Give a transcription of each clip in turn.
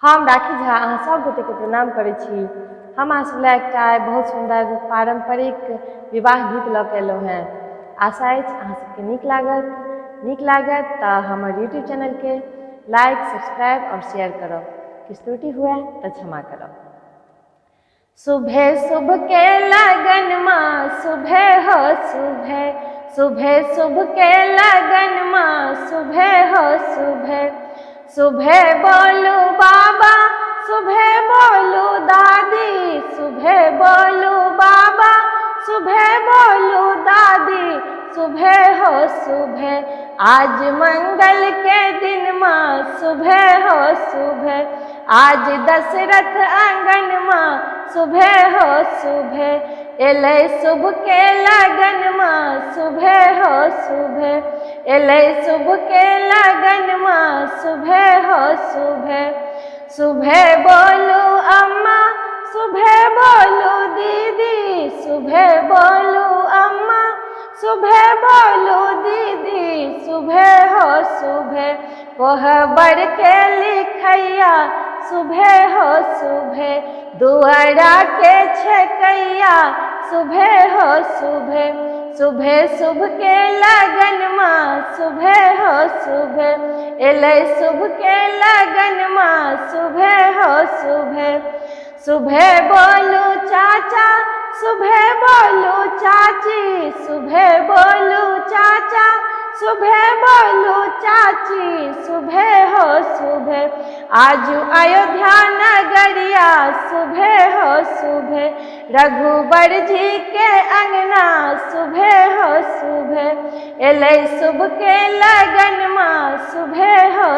हम राखी झा अहाँ सब गोटे के प्रणाम करै छी। हम अहाँ सब एकटा बहुत सुंदर पारंपरिक विवाह गीत लऽ के एलहुँ हैं। आशा अछि अहाँ सबके नीक लागत तो हमर यूट्यूब चैनल के लाइक सब्सक्राइब और शेयर करब। किछु त्रुटि हुए तो क्षमा करब। सुबह शुभ के लगन माँ सुबह हो सुबह शुभ के लगन माँ सुबह हो सुबह बोलू बाबा सुबह बोलू दादी सुबह बोलू बाबा सुबह बोलू दादी सुबह हो आज मंगल के दिन माँ सुबह हो आज दशरथ आंगन माँ सुबह हो एलै शुभ के लगन माँ सुबह हो एलै शुभ के लगन माँ सुबह हो सुबह बोलू अम्मा सुबह बोलू दीदी सुबह बोलू अम्मा सुबह बोलू दीदी सुबह हो कोहबर के लिखैया सुबह हो दुआरा के छकैया सुबह हो सुबह शुभ के लगन माँ सुबह हो एलै शुभ के लगन माँ सुबह हो सुबह बोलू चाचा सुबह बोलू चाची सुबह बोलू चाचा सुबह बोलू चाची सुबह हो आजू अयोध्या नगरिया सुबह हो रघुबर जी के अंगना सुबह हो एलै शुभ के लगन माँ सुबह हो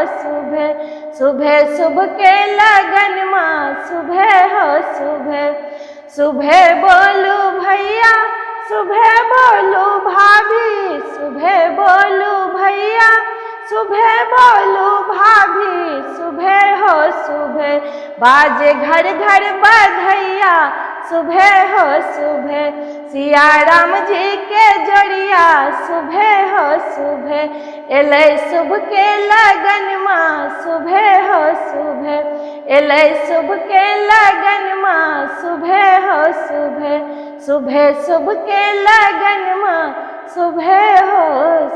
सुबह शुभ के लगन माँ सुबह हो सुबह बोलू भैया सुबह बोलू भाभी सुबह बोलू भैया सुबह बोलू भाभी सुबह हो बाजे घर घर बधैया सुबह हो सिया राम जी के जोड़िया सुबह हो एलै शुभ के लगन माँ सुबह हो एलै शुभ के लगन माँ सुबह हो सुबह शुभ के लगन माँ सुबह हो